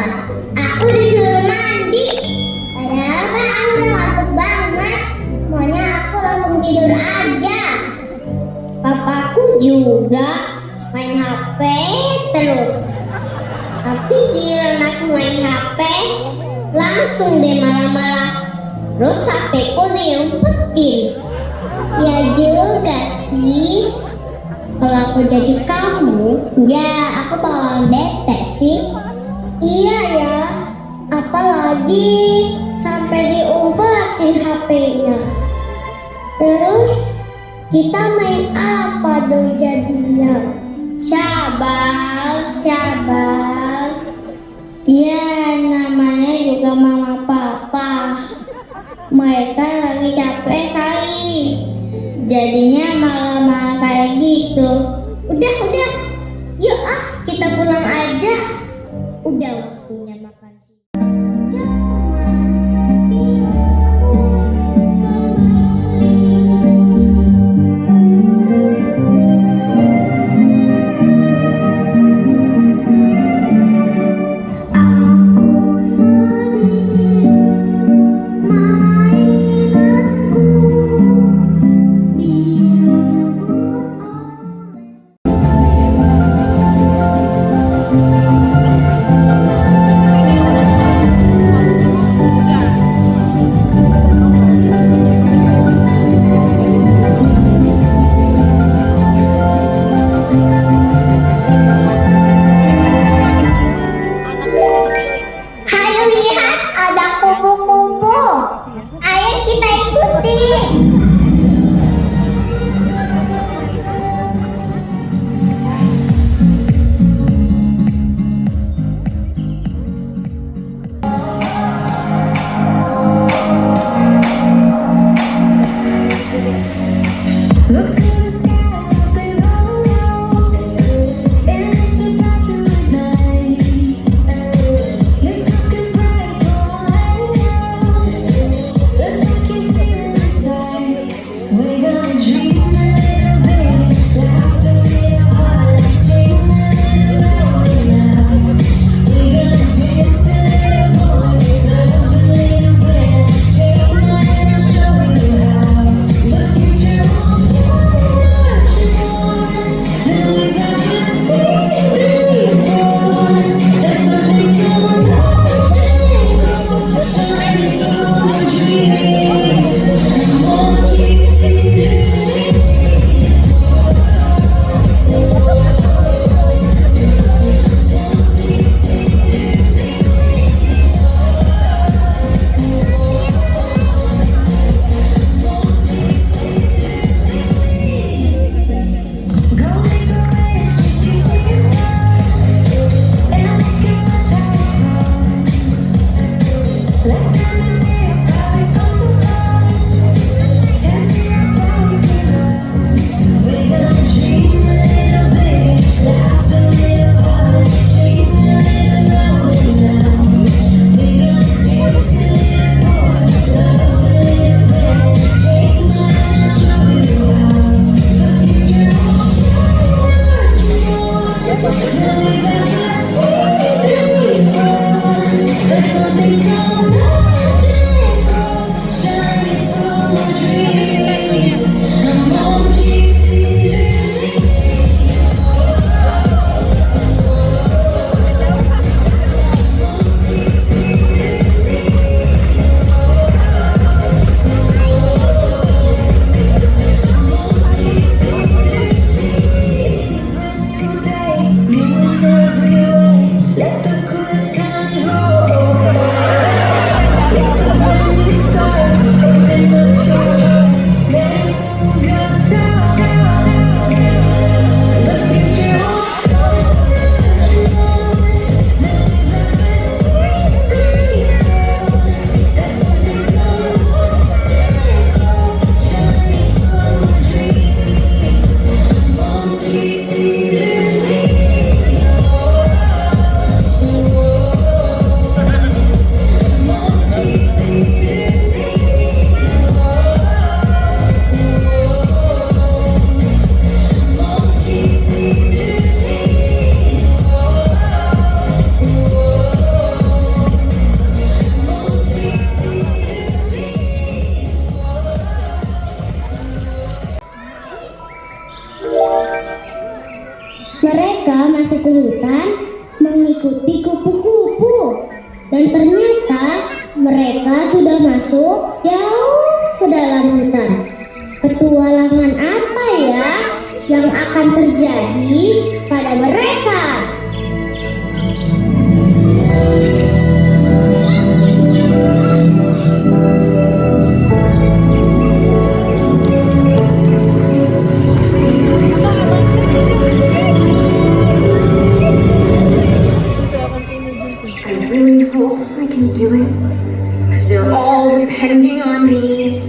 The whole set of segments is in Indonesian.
papa. Aku disuruh mandi. Padahal kan aku udah ngantuk banget. Maunya aku langsung tidur aja. Papaku juga main HP terus. Tapi giliran aku main HP, langsung deh marah-marah. Terus HP-ku diumpetin. Ya juga sih. Kalau aku jadi kamu, ya aku bakal bete sih. Iya ya, apalagi sampai diumpetin HP-nya. Terus kita main apa dong jadinya? Syabang. Ya namanya juga mama papa. Mereka lagi capek kali. Jadinya malah kayak gitu. Udah. Yuk kita pulang aja. Udah waktunya makan. mengikuti kupu-kupu. Dan ternyata mereka sudah masuk jauh ke dalam hutan. Petualangan apa ya yang akan terjadi pada mereka? I really hope I can do it, 'cause they're all depending on me.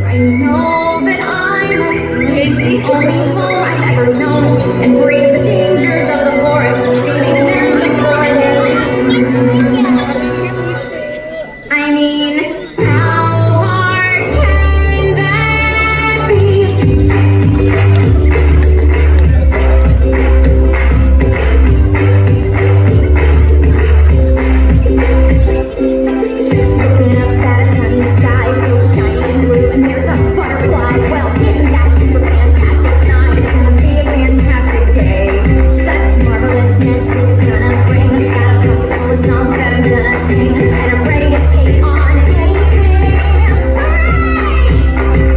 I know that I must make the only home I've ever known and brave the dangers of the forest, leaving them before I mean, how hard can that be? Looking up at a sunny sky, so shiny and blue, and there's a butterfly. Well, isn't that super fantastic sign? It's gonna be a fantastic day. Such marvelousness it's gonna bring. I've got a couple of songs that I'm gonna sing, and I'm ready to take on anything.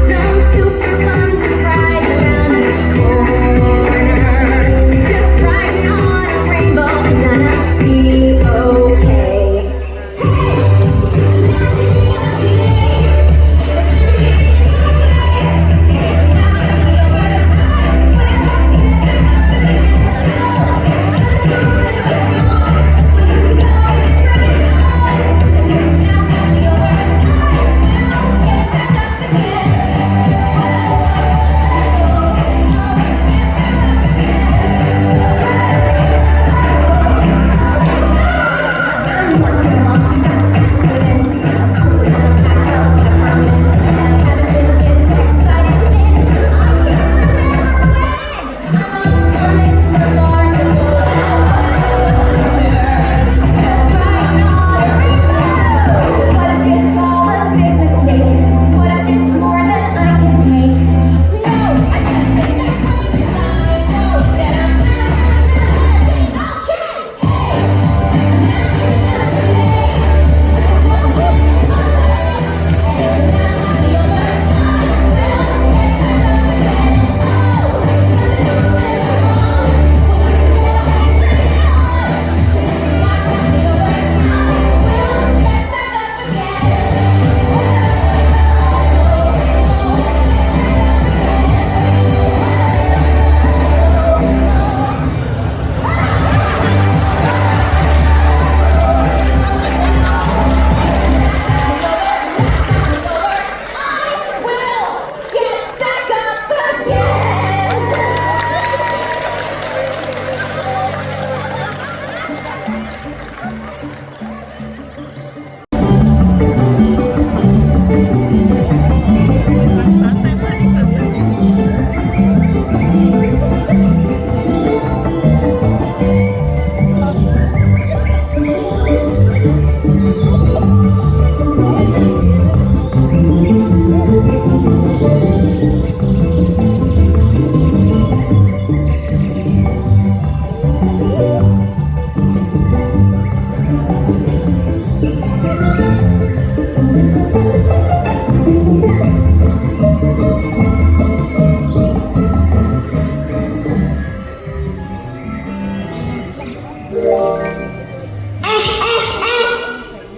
Some super fun surprise around each corner. Just riding on a rainbow, gonna be okay.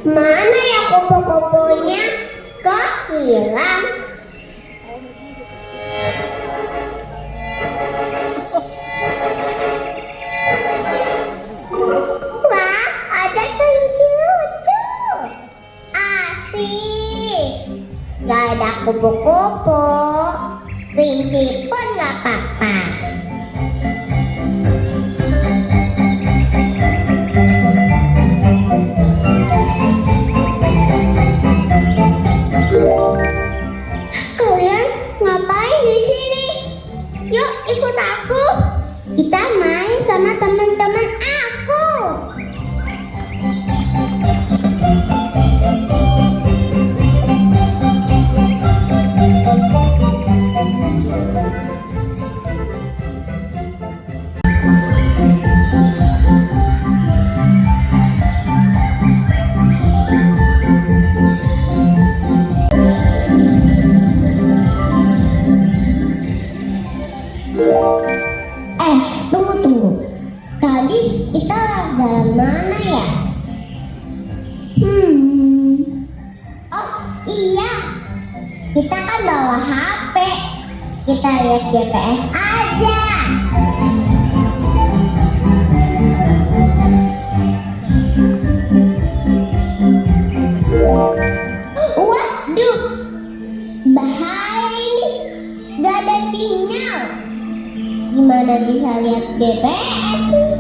Mana ya kupu-kupunya? Kok hilang? Wah, ada kelinci lucu. Asik. Gak ada kupu-kupu. Kelinci pun gak apa-apa. Kalian ngapain di sini? Yuk ikut aku. Kita main sama teman-teman aku. kita dalam mana ya? Oh iya, kita kan bawa HP. Kita lihat GPS aja. Waduh, bahaya ini. Gak ada sinyal. Gimana bisa lihat GPS nih?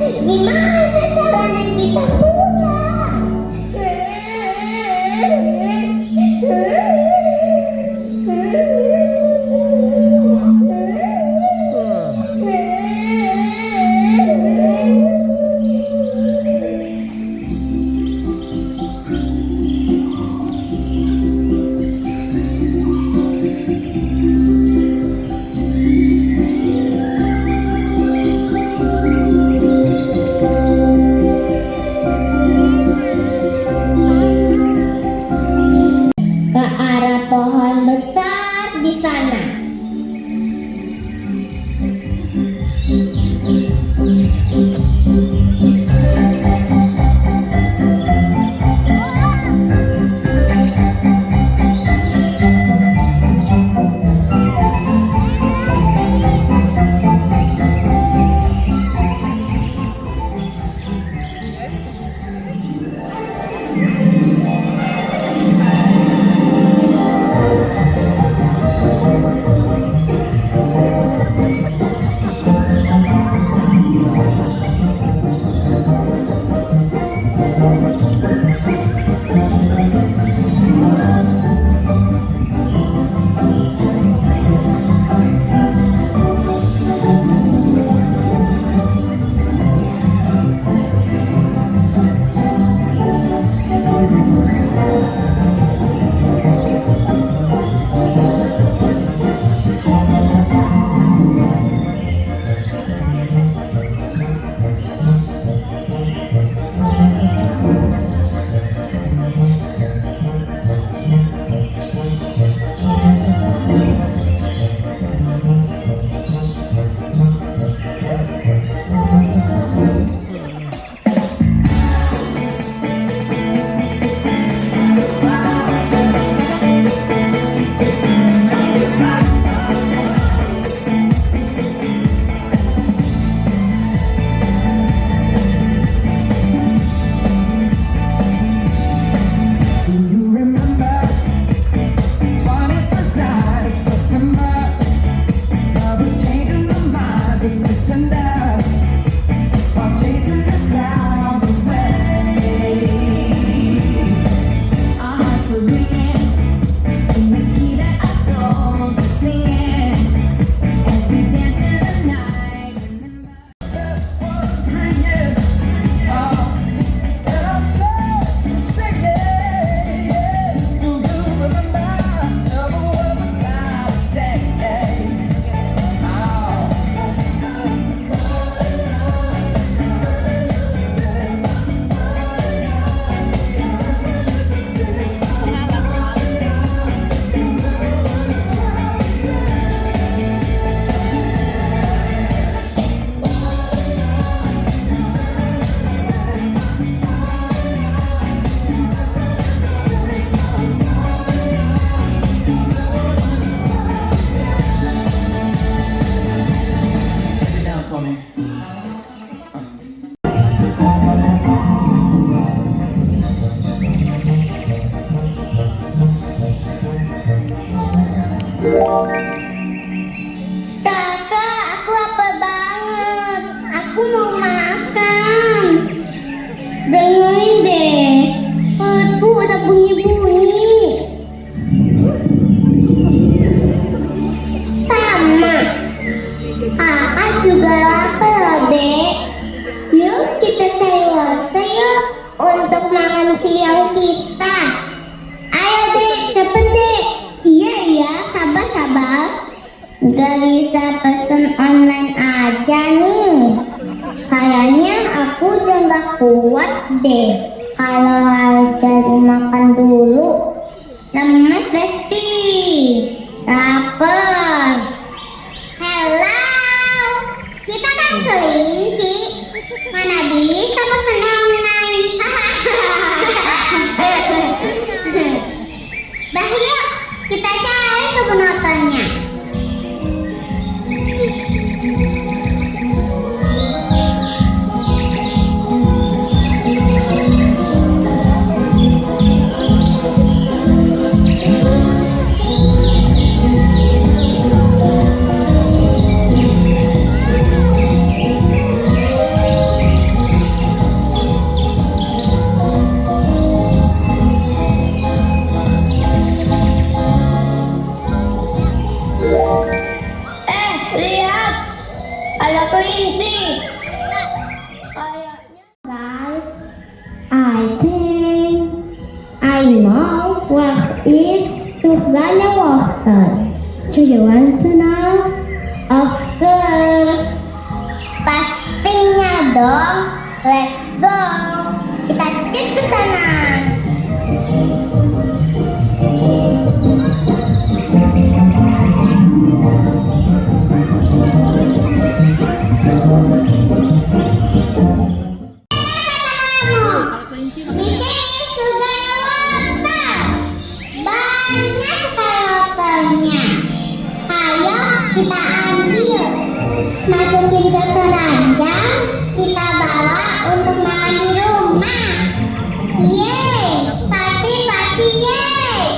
Gimana caranya kita pulang? Ke arah pohon besar di sana. Kakak, aku lapar banget. Aku mau makan. Dengerin deh, perutku udah bunyi-bunyi. Sama. Kakak juga lapar loh, Dek. Yuk kita cari wortel yuk untuk makan siang kita. Ayo Dek, cepet Dek. Iya, sabar. Gak bisa pesen online aja nih. Kayaknya aku udah gak kuat deh kalau harus cari makan dulu. Lemes Besti, lapar. Hello, kita kan kelinci. Mana bisa senang naik. Dah yuk, kita cari kebun apelnya. Lihat, ada kelinci. Guys, I think I know what is Susanna water. Do you want to know? Of course. Pastinya dong. Let's go. Kita cek ke sana. Di sini Susanna water. Banyak sekali waternya. Ayo kita ambil, masukin ke keranjang, kita bawa untuk makan di rumah. Yeay, party party yeay.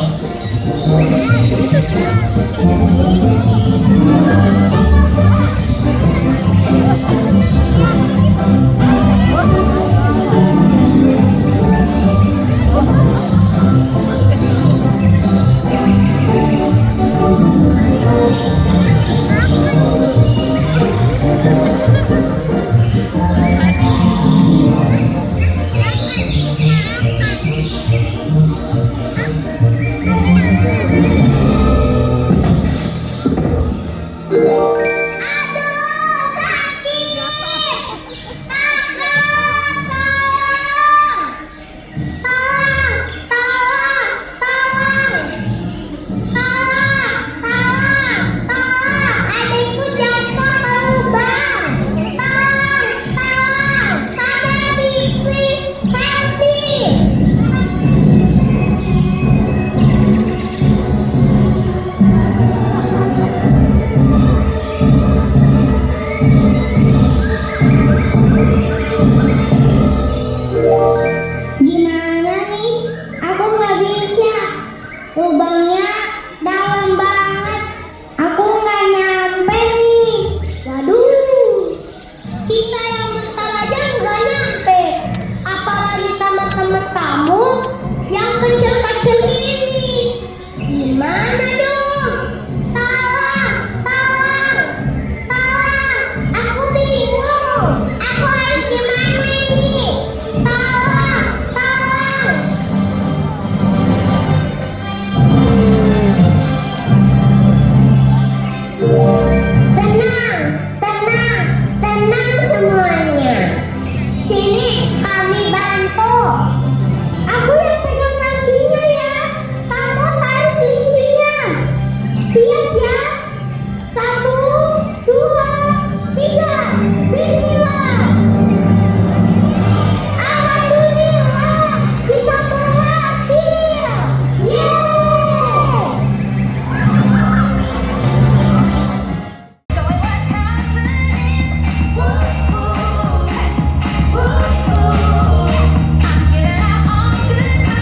Gimana nih? Aku nggak bisa. Lubangnya dalam banget. Aku nggak nyampe nih. Waduh. Kita yang besar aja nggak nyampe. Apalagi teman-teman kamu yang kecil-kecil ini. Gimana dong? Tolong, tolong, tolong. Aku bingung. Aku harus gimana nih? Tolong, tolong. Tenang, tenang, tenang semuanya. Sini kami bantu. Aku yang pegang kakinya ya. Kamu tarik kelincinya. Siap ya? 1, 2, 3. Bismillah. Alhamdulillah, kita berhasil. Yeay. So what's happening? Woo, woo, woo, woo. I'm giving out all good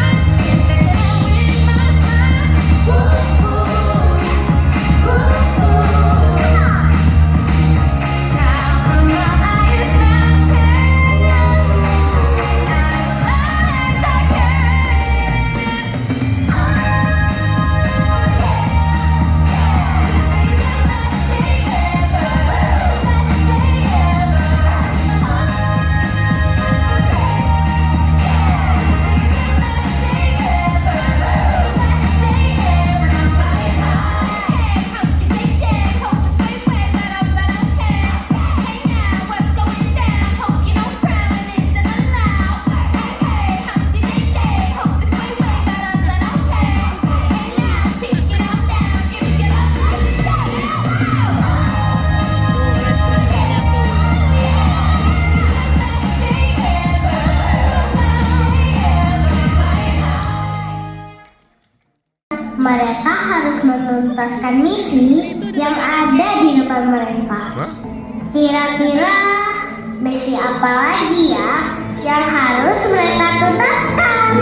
menuntaskan misi yang ada di depan mereka. Kira-kira misi apa lagi ya yang harus mereka tuntaskan?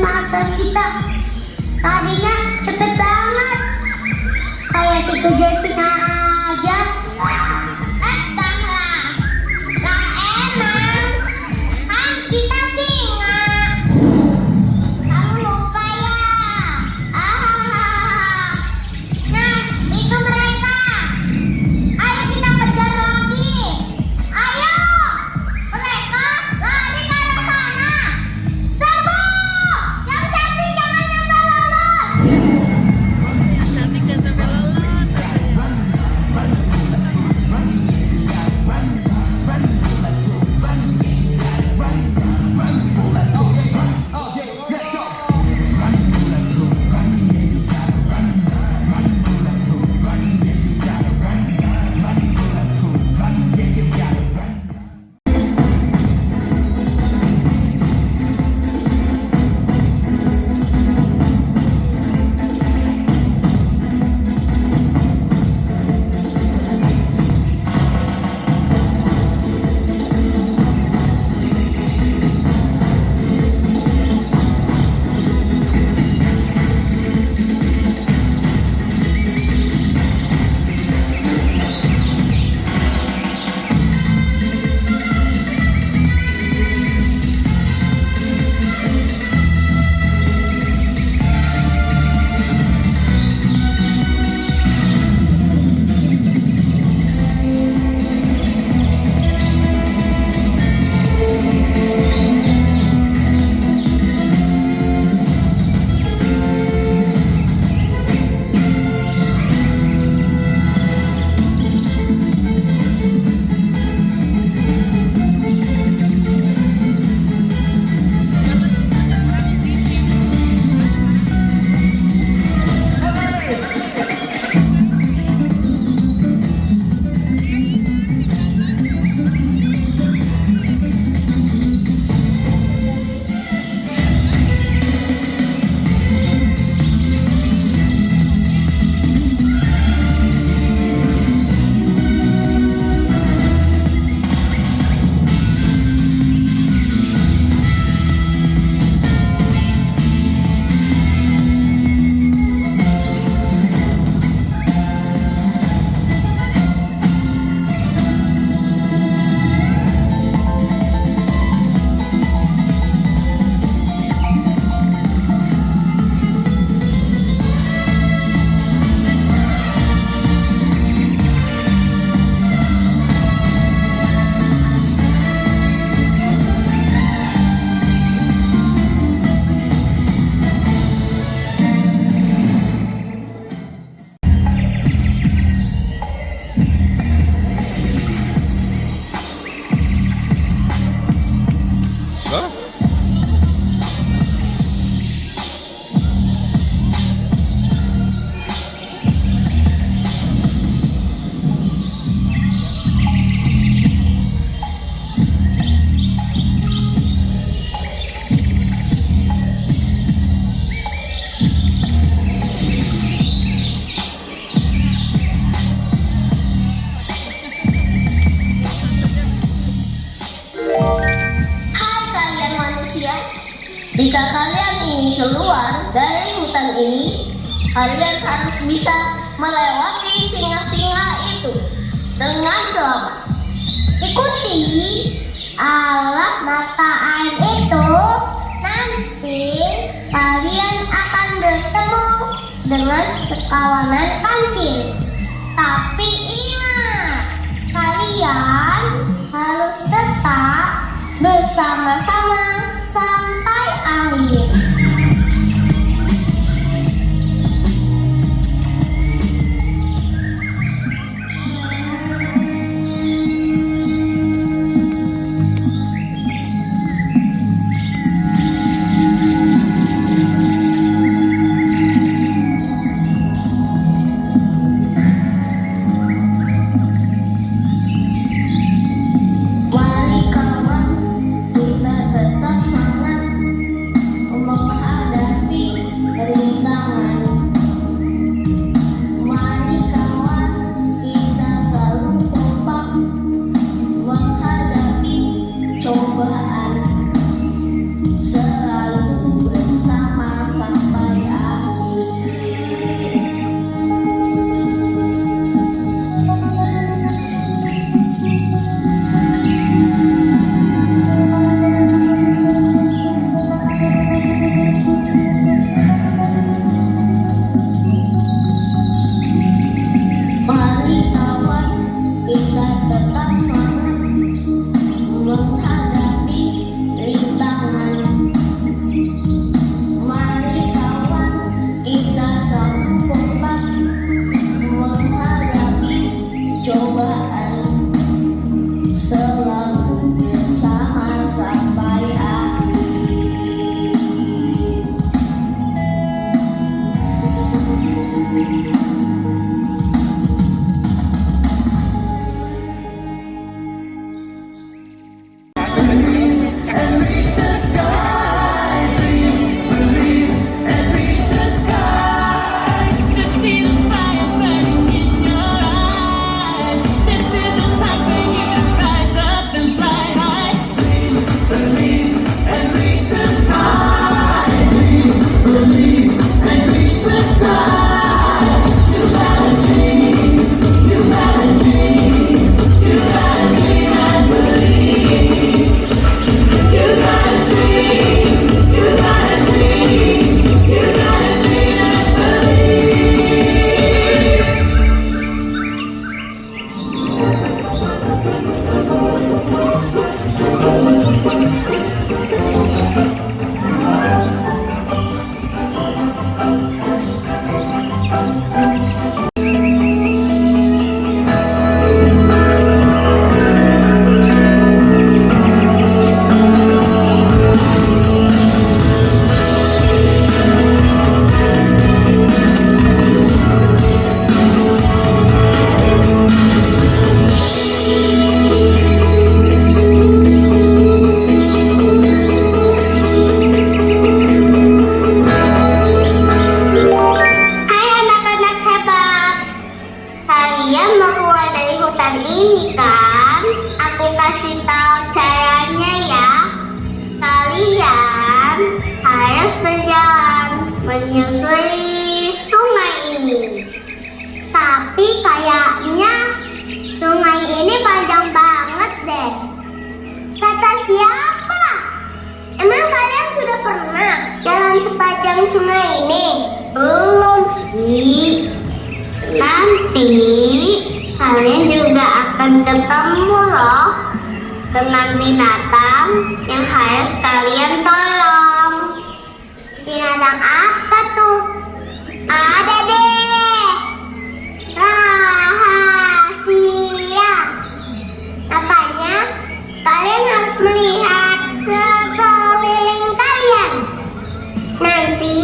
master kita. Tadinya cepet banget. Kayak Tito Jessica aja. Entahlah. Lah emang kan kita singa. Kamu lupa ya? Nah, itu mereka. Ayo kita kejar lagi. Ayo. Mereka lari ke arah sana. Serbu! Yang cantik jangan sampai lolos. Jika kalian ingin keluar dari hutan ini, kalian harus bisa melewati singa-singa itu dengan selamat. Ikuti alat mata air itu, nanti kalian akan bertemu dengan sekawanan kancil. Tapi ingat, kalian harus tetap bersama-sama sampai akhir. Wali kawan, guna perjuangan selalu bersama sampai akhir. Hai anak-anak hebat, kalian mau keluar dari hutan ini kan? Aku kasih tahu caranya ya. Kalian harus berjalan menyusuri sungai ini. Tapi kayaknya sungai ini panjang banget deh. Kata siapa? Emang kalian sudah pernah jalan sepanjang sungai ini? Belum sih. Nanti kalian juga akan ketemu loh dengan binatang yang harus kalian tolong. Binatang apa tuh? Ada deh. Rahasia. Makanya kalian harus melihat sekeliling kalian. Nanti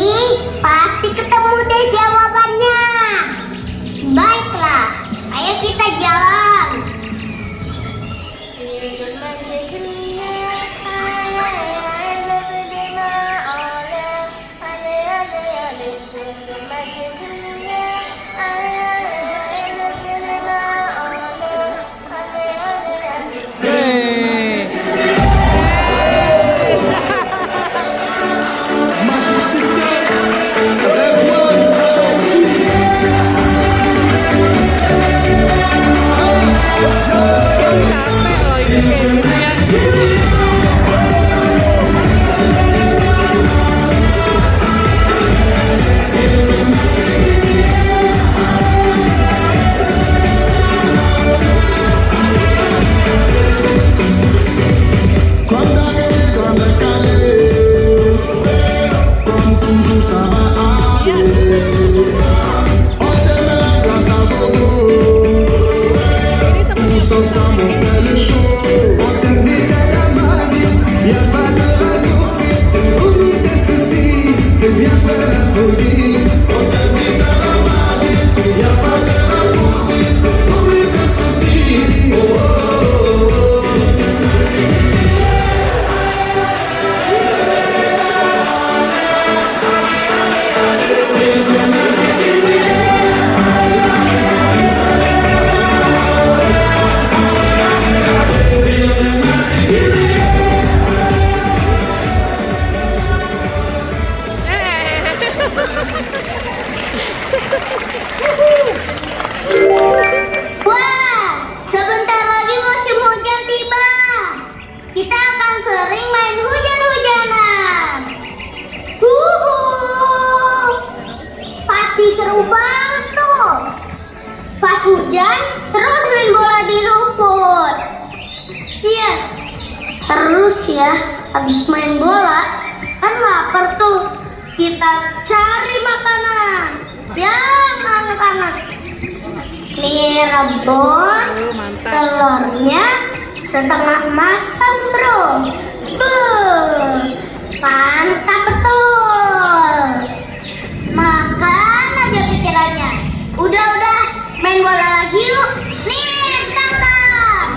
pasti ketemu deh jawabannya. Baiklah, ayo kita jalan. seru banget tuh. Pas hujan, terus main bola di rumput. Iya, terus ya, habis main bola, kan lapar tuh. Kita cari makanan yang hangat-hangat. Nih rebus Mantap. telurnya setengah matang bro. Mantap betul. Makan aja pikirannya. Udah main bola lagi yuk. Nih tangkap.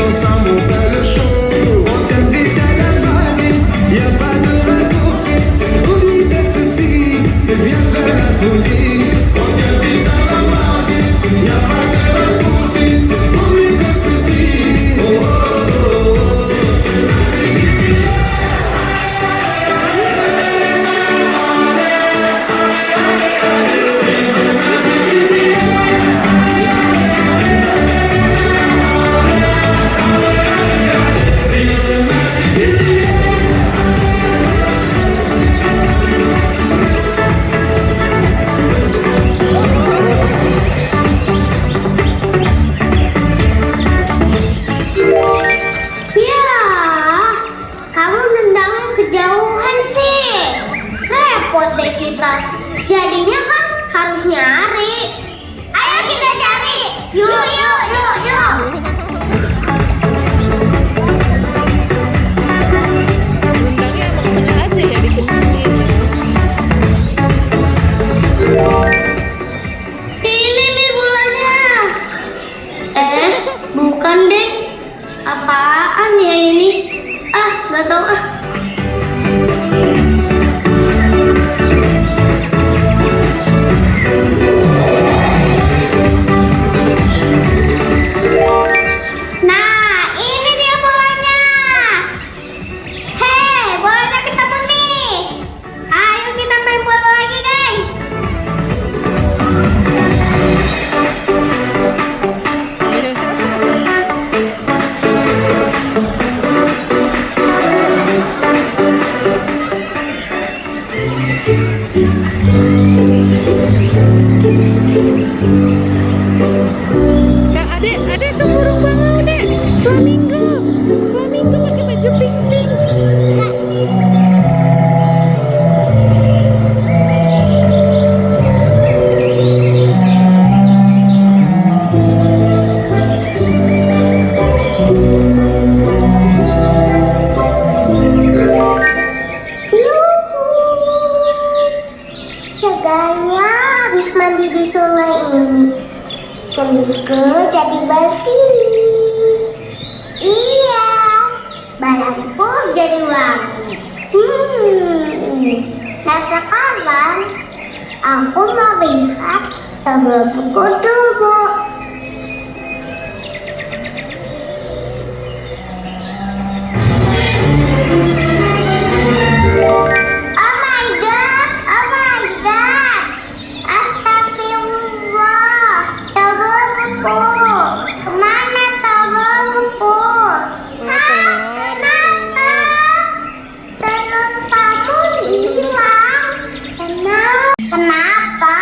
Ensemble on fait le show. On t'invite à la famille, y'a pas de raccourci. Oublie tes soucis, c'est bien faire la folie. On t'invite à la magie, y'a pas de raccourci. Oublie tes soucis. Oh, oh, oh, oh. Ya, kamu nendangnya kejauhan sih. Repot deh kita. Jadinya kan harus nyari. Ayo kita cari. Yuk. Undangnya emang bener aja ya dikencengin. Ini nih bolanya. Bukan deh. Apaan ya ini? Nggak tahu ah. Nah, ini dia bolanya. Hei, bolanya ketemu nih. Ayo kita main bola lagi, guys. Kak, adek tuh burung bangau, dek. Flamingo pakai baju pink. Segalanya habis mandi di sungai ini. Kulitku jadi bersih. Iya, badanku jadi wangi. Nah sekarang aku mau lihat temanku dulu. Oh my god, astagfirullah, telurku, kemana telurku? Kenapa? Telur kamu hilang, kenapa?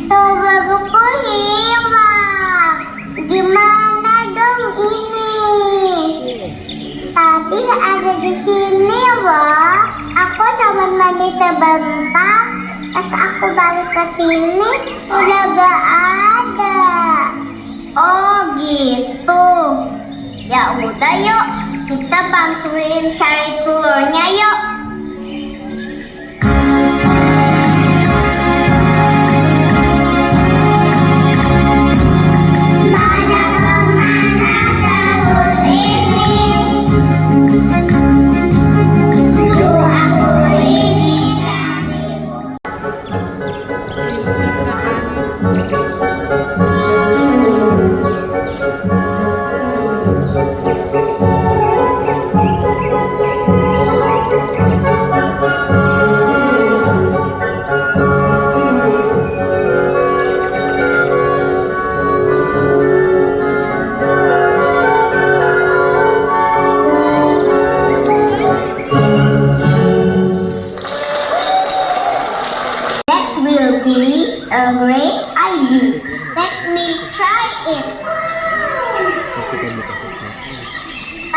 Telurku hilang, gimana dong ini? Tadi ada di sini loh. Aku cuma mandi sebentar. Pas aku balik ke sini udah gak ada. Oh gitu. Ya udah yuk, kita bantuin cari telurnya yuk. Mana kemana telur ini? Aku ini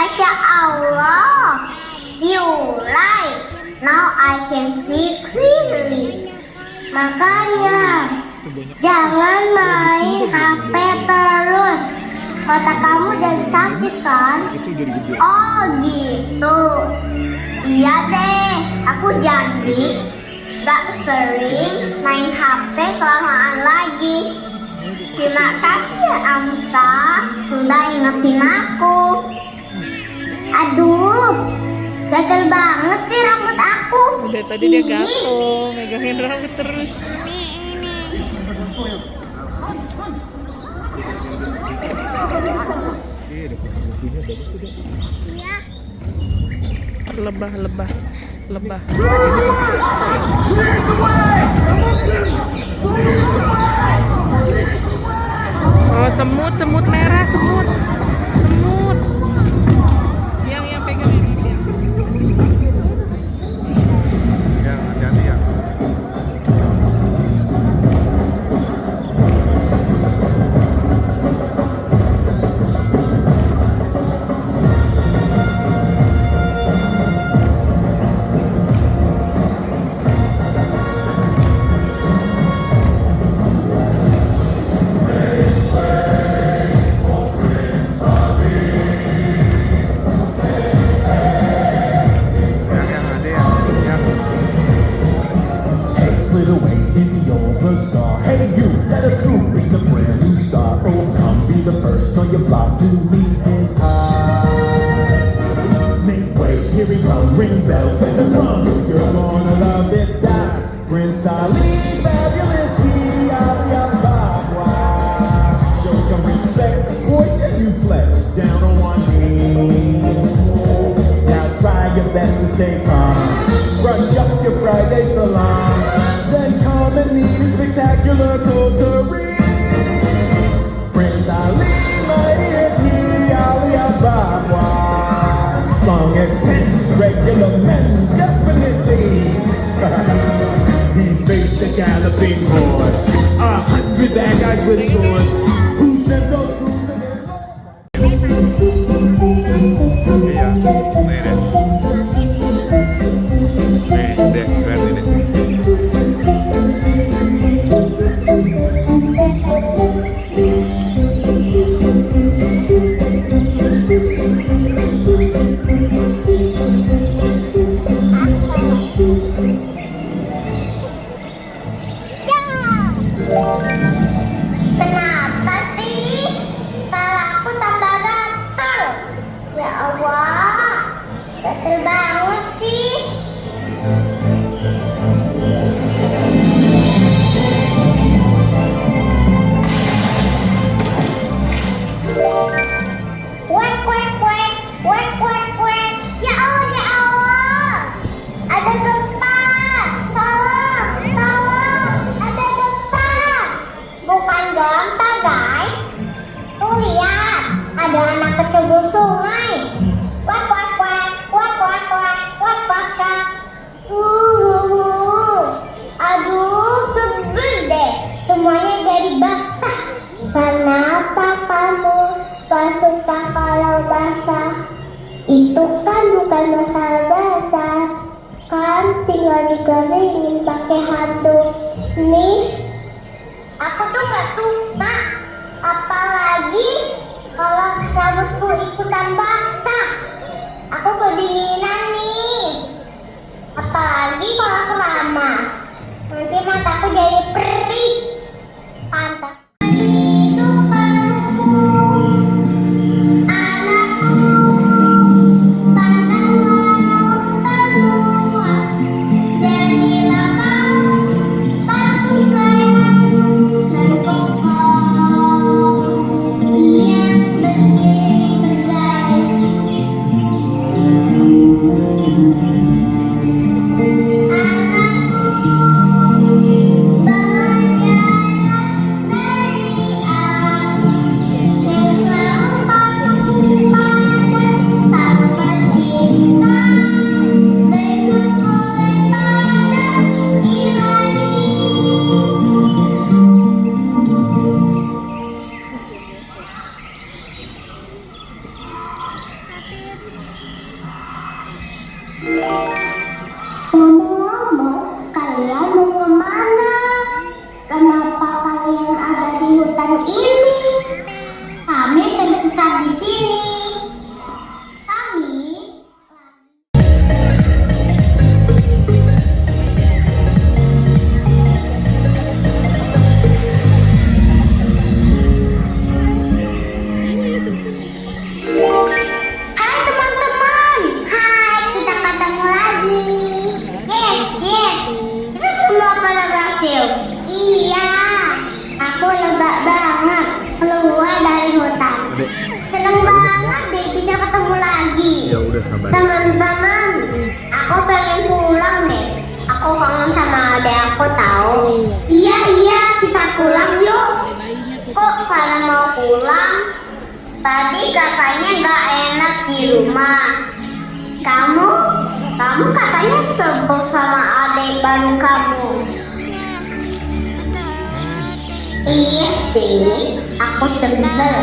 Masya Allah, you light. Now I can see clearly. Makanya, jangan main HP terus. Mata kamu jadi sakit kan? Oh gitu. Iya deh, aku janji gak sering main HP kelamaan lagi. Terima kasih ya Amsa, udah ingetin aku. Aduh, gatel banget sih rambut aku. Udah tadi dia gatel, megangin rambut terus. Iya. Lebah. Oh, semut merah, semut. Yang pegang ini dia. Ya, hati-hati ya. Little Wayne in the old bazaar. Hey you, let us through, it's a brand new start. Oh, come be the first on your block to meet his eye. Make way, here he comes, ring bells with the drum. You're gonna love this guy. Prince Ali, fabulous, he show some respect, boy, can you flex down on one knee. Now try your best to stay calm. Brush up your Friday salon. Then come and meet a spectacular coterie. Prince Ali, mighty as he, Ali Ababa. Strong as 10 regular men, definitely. He's faced the galloping horse. 100 bad guys with swords. Who sent those fools to their Iya, nih deh. Nih deh, ganti deh. Kenapa sih? Kepala aku tambah gatel. Ya Allah, gatel banget sih. Kuek, kuek, kuek, kuek, kuek, kuek. Ya Allah, ada gempa. Tolong, ada gempa. Bukan gempa, guys. Tuh lihat, ada anak kecebur sungai. Kuek, kuek, kuek, kuek, kuek, kuek, kuek, kuek, kuek. Aduh, sebel deh. Semuanya jadi basah. Kenapa kamu gak suka kalau basah? Itu kan bukan masalah basah. Kan tinggal dikeringin pakai handuk. Nih, aku tuh gak suka. Apalagi kalau rambutku ikutan basah. Aku kedinginan nih. Apalagi kalau keramas. Nanti mataku jadi perih. Pantas. Hidup baru. Anakku. Pandang luas. Jadilah kau. Patung kayaku. Dan kokoh. Yang berdiri tegak. Anakku. bisa ketemu lagi. Ya udah sabar. Teman-teman, aku pengen pulang deh. Aku kangen sama adek aku tahu. Iya, kita pulang yuk. Kok pada mau pulang? Tadi katanya gak enak di rumah. Kamu katanya sebel sama adek baru kamu. Iya sih, aku sebel.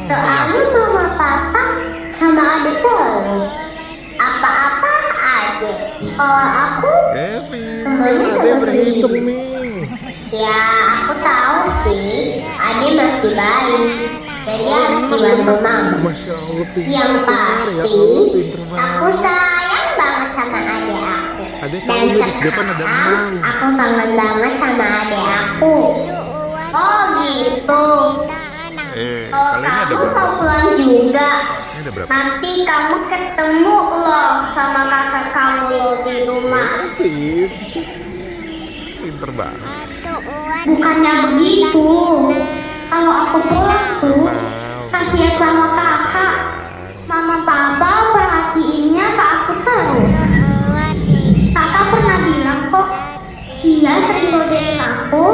Soalnya mama papa sama adek terus. Apa-apa aja. Kalau aku Kevin, semuanya ada serba berhitung sendiri. nih. Ya, aku tahu sih, Ade masih bayi, jadi harus dibantu mama. Masya Allah, pintar. Yang Ya pasti, Allah, pintar banget. aku sayang banget sama adik aku. Adek Dan tahu di depan ada sekarang, emang. aku kangen banget sama adik aku. Oh gitu. Kalau Kalau ini ada kamu berapa? mau pulang juga, Ini ada berapa? nanti kamu ketemu loh sama kakak kamu loh di rumah. Pintar banget. Bukannya begitu. Kalau aku pulang tuh, kasihan sama kakak. Mama papa perhatiinnya ke aku terus. Kakak pernah bilang kok, dia sering godain aku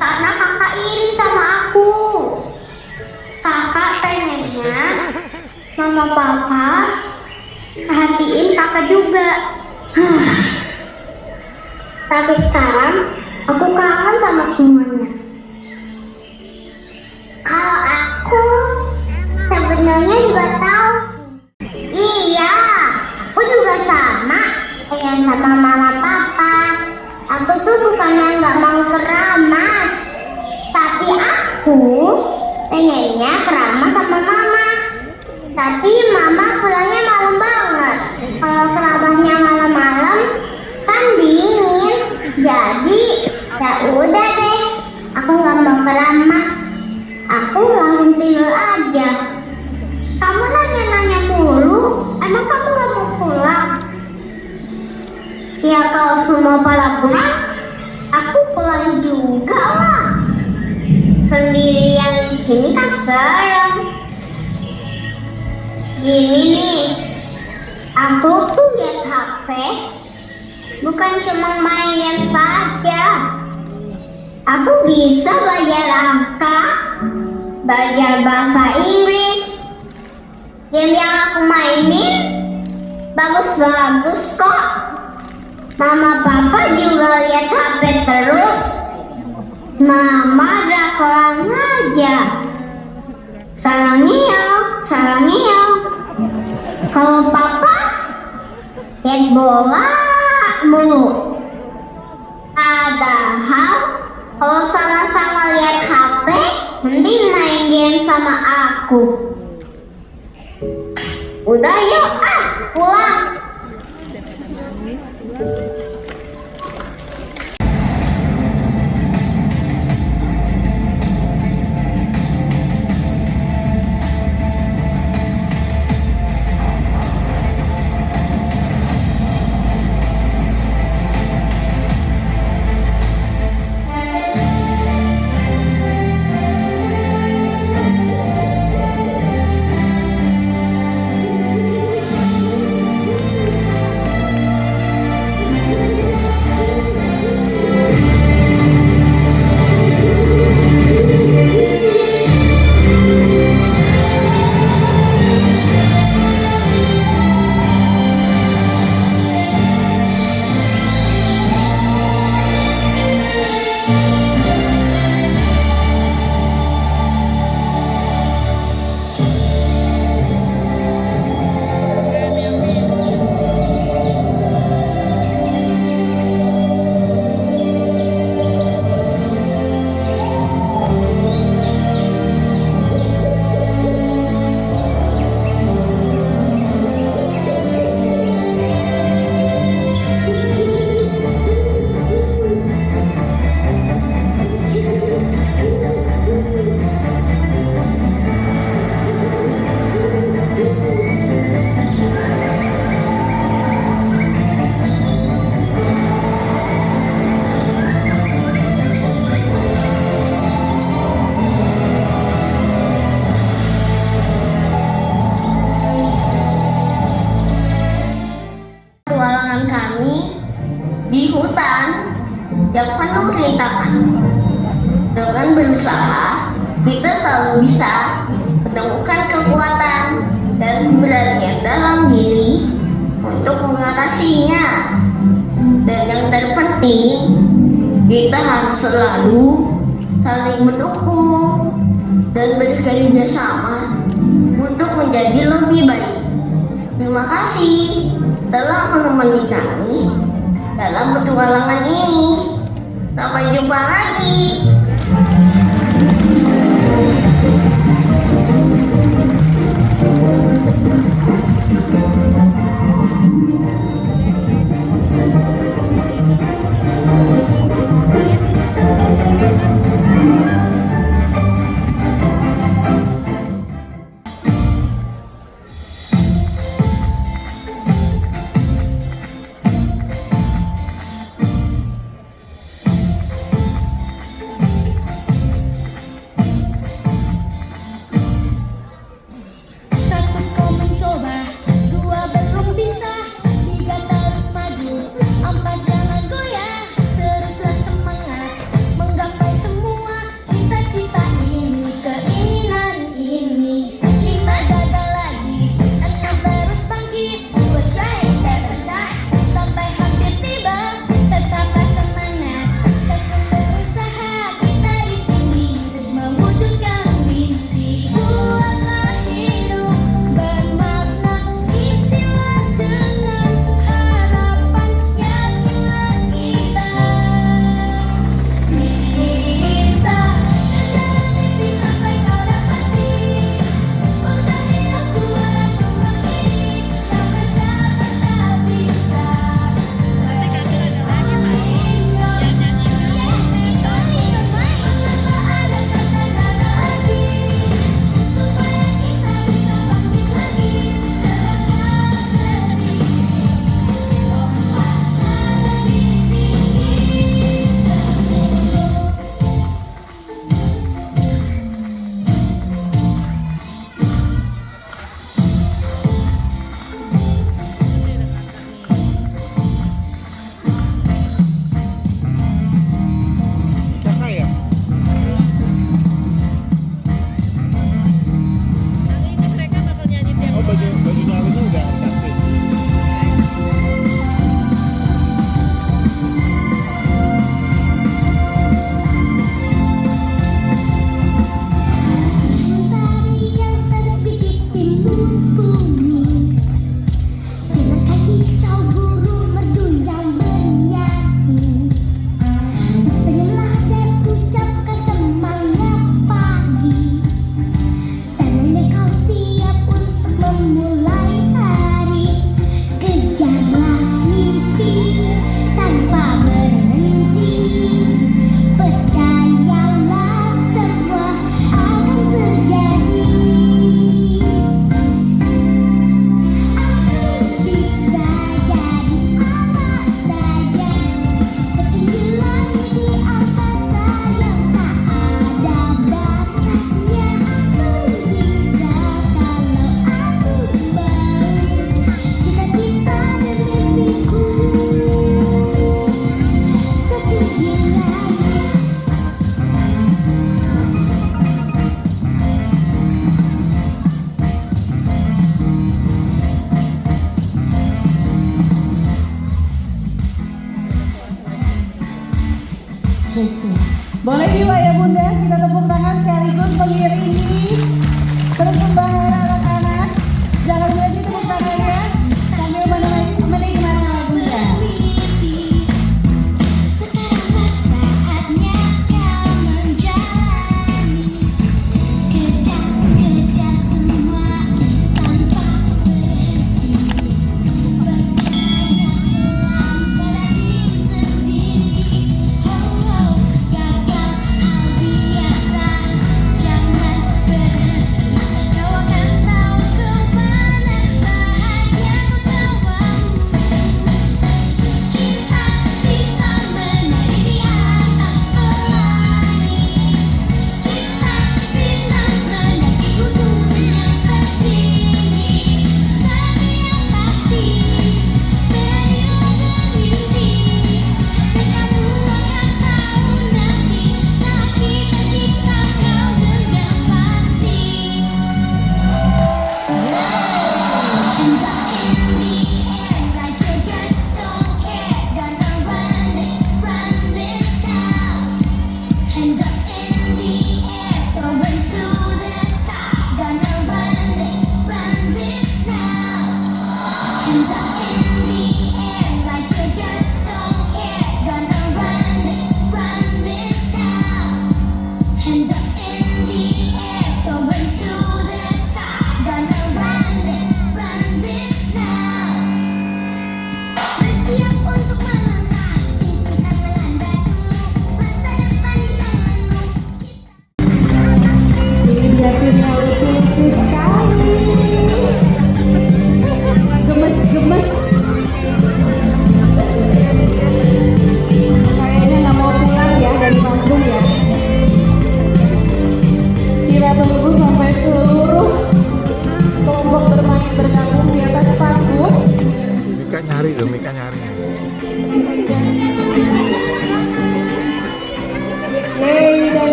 karena kakak iri sama aku. Kakak pengennya mama papa perhatiin kakak juga. Tapi sekarang aku kangen sama semuanya. Kalau aku sebenarnya juga tahu sih. Iya, aku juga sama pengen sama mama papa. Aku tuh bukannya nggak mau keramas, tapi aku pengennya keramas sama mama. Tapi mama pulangnya malam banget. Kalau keramasnya malam-malam kan dingin. Jadi ya udah deh, aku nggak mau keramas. Aku langsung tidur aja. Kamu nanya-nanya mulu, emang kamu nggak mau pulang? Ya kalau semua pada pulang, aku pulang juga lah. Sendirian di sini kan serem. Gini nih, aku tuh lihat HP, bukan cuma main game saja. Aku bisa belajar angka, belajar bahasa Inggris. Game yang aku mainin bagus-bagus kok. Mama papa juga lihat HP terus. Mama drakoran aja. Sarangnya. Kalau papa lihat bola mulu. Padahal kalau sama-sama lihat HP, mending main game sama aku. Udah yuk, pulang. berusaha, kita selalu bisa menemukan kekuatan dan keberanian dalam diri untuk mengatasinya. Dan yang terpenting, kita harus selalu saling mendukung dan bekerja sama untuk menjadi lebih baik. Terima kasih telah menemani kami dalam petualangan ini. Sampai jumpa lagi. Satu kau mencoba, dua belum bisa, tiga terus maju, empat jangan goyah, teruslah semangat menggapai semua cita-cita ini, keinginan ini. Lima gagal lagi, enam terus bangkit, dua try seven times sampai hampir tiba. Tetaplah semangat, tekun berusaha, kita di sini untuk mewujudkan mimpi. Buatlah hidup bermakna, isilah dengan harapan, yakinlah kita bisa menjalani mimpi sampai kau dapati. Usah hidup suara sumbang ini, kau berkata tak bisa. Kakak ya? Mereka bakal nyanyi tiap Oh, baju nyalinya udah pasti. Mentari yang terbit di timur bumi, dengan kaki kicau burung merdu yang bernyanyi. Tersenyumlah dan ucapkan semangat pagi, tandanya kau siap untuk memulai hari. Kejarlah mimpi tanpa berhenti, percayalah semua akan terjadi. Aku bisa jadi apa saja, setinggi langit di angkasa yang tak ada batasnya. Aku bisa kalau aku mau, cita-cita dan mimpiku setinggi langit. Boleh juga ya Bunda, kita tepuk tangan sekaligus mengiringi persembahan anak-anak. Jangan berhenti tepuk tangannya sambil menikmati lagunya. Sekaranglah saatnya kau menjalani, kejar semua tanpa berhenti. Percaya selalu pada diri sendiri. Oh, gagal biasa, jangan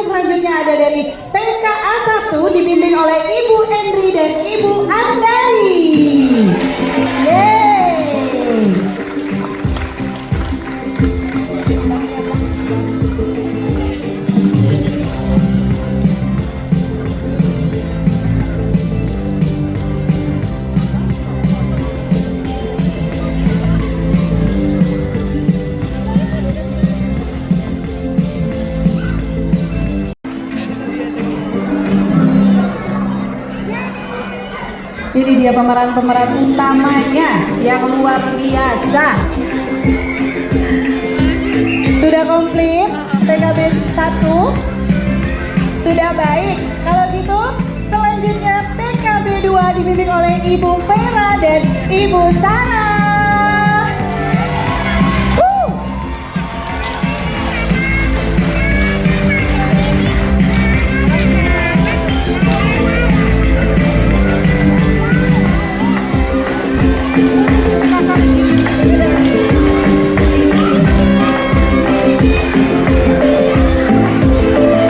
yang selanjutnya ada dari TKA 1 dibimbing oleh Ibu Endri dan Ibu Andari. Yeay. Ini dia pemeran-pemeran utamanya yang luar biasa. Sudah komplit PKB 1? Sudah baik. Kalau gitu selanjutnya TKB 2 dibimbing oleh Ibu Vera dan Ibu Sarah.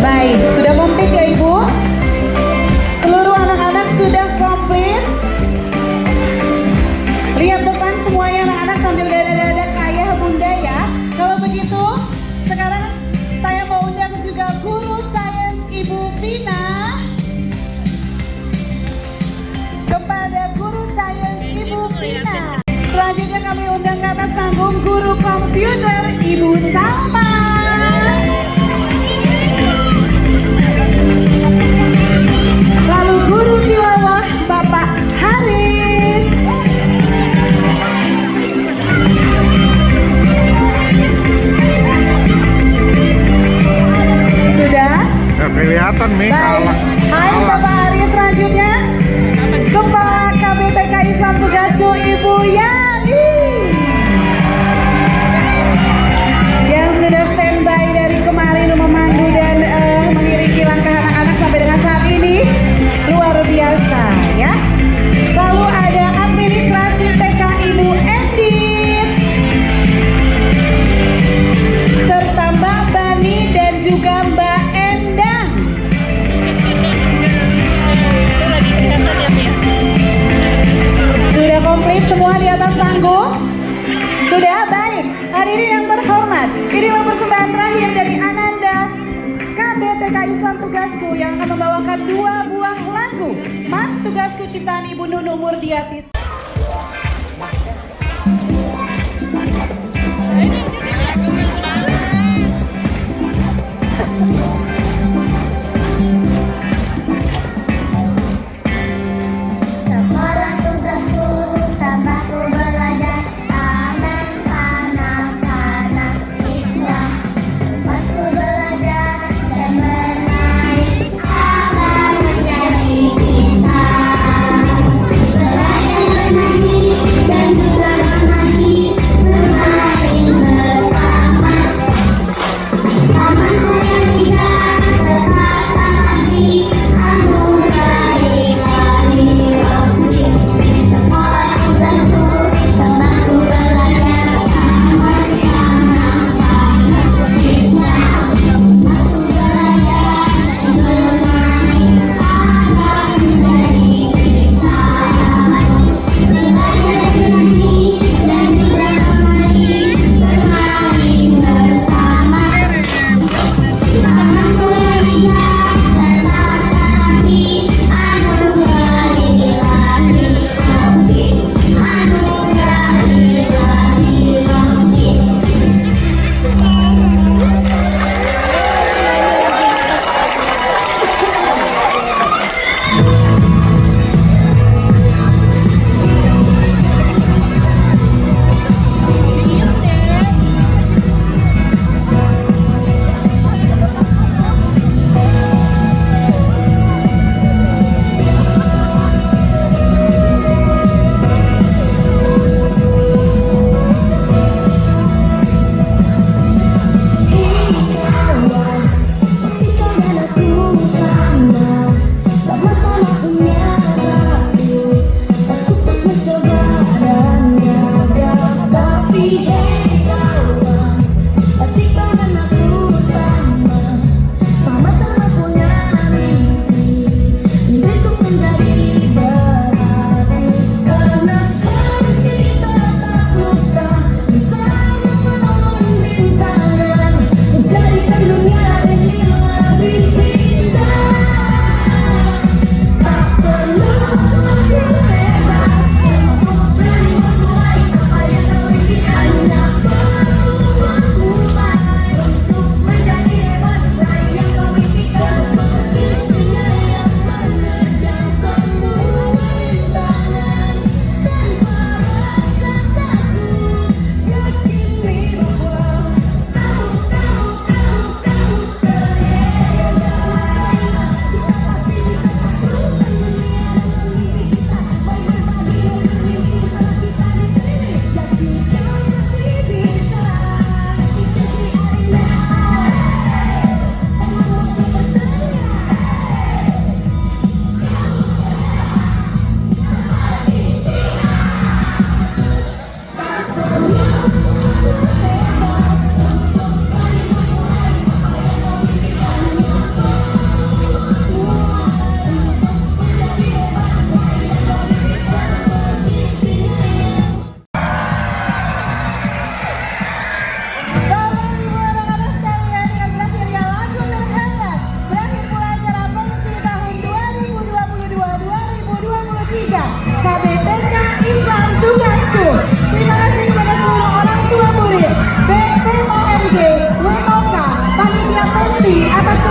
Baik, sudah komplit ya Ibu? Seluruh anak-anak sudah komplit? Lihat depan semuanya anak-anak sambil dada-dada ke ayah bunda ya. Kalau begitu, sekarang saya mau undang juga guru sains Ibu Vina. Kepada guru sains Ibu Vina. Selanjutnya kami undang ke atas panggung guru komputer Ibu Salma. Lalu guru tilawah Bapak Haris. Sudah? Nggak kelihatan nih Baik. kalah. Hai Bapak Haris, selanjutnya Kepala KBTK Islam Tugasku Ibu Yani yang sudah standby dari kemarin memandu dan mengiringi langkah anak-anak sampai dengan saat ini. Luar biasa ya. Lalu ada administrasi TK Ibu Edit serta Mbak Bani dan juga Mbak Endang. Sudah komplit semua di atas panggung? Sudah? Baik. Hadirin yang terhormat, inilah persembahan terakhir dari Ananda KBTK Islam Tugasku yang akan membawakan 2 buah lagu Mas Tugasku ciptaan Ibu Nunu Murdiati. Sekolah tugasku, tambahku belajar kanak-kanak Islam. Pasku belajar dan bermain agar menjadi kita. Belajar bernyanyi dan juga mengaji, bermain bersama.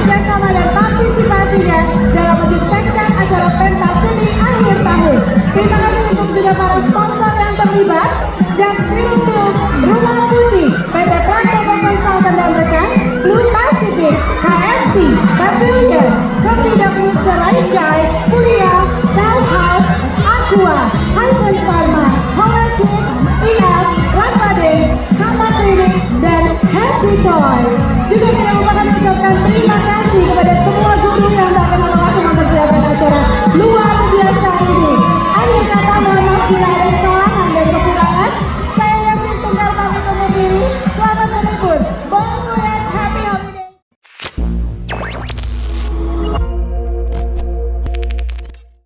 kerjasama dan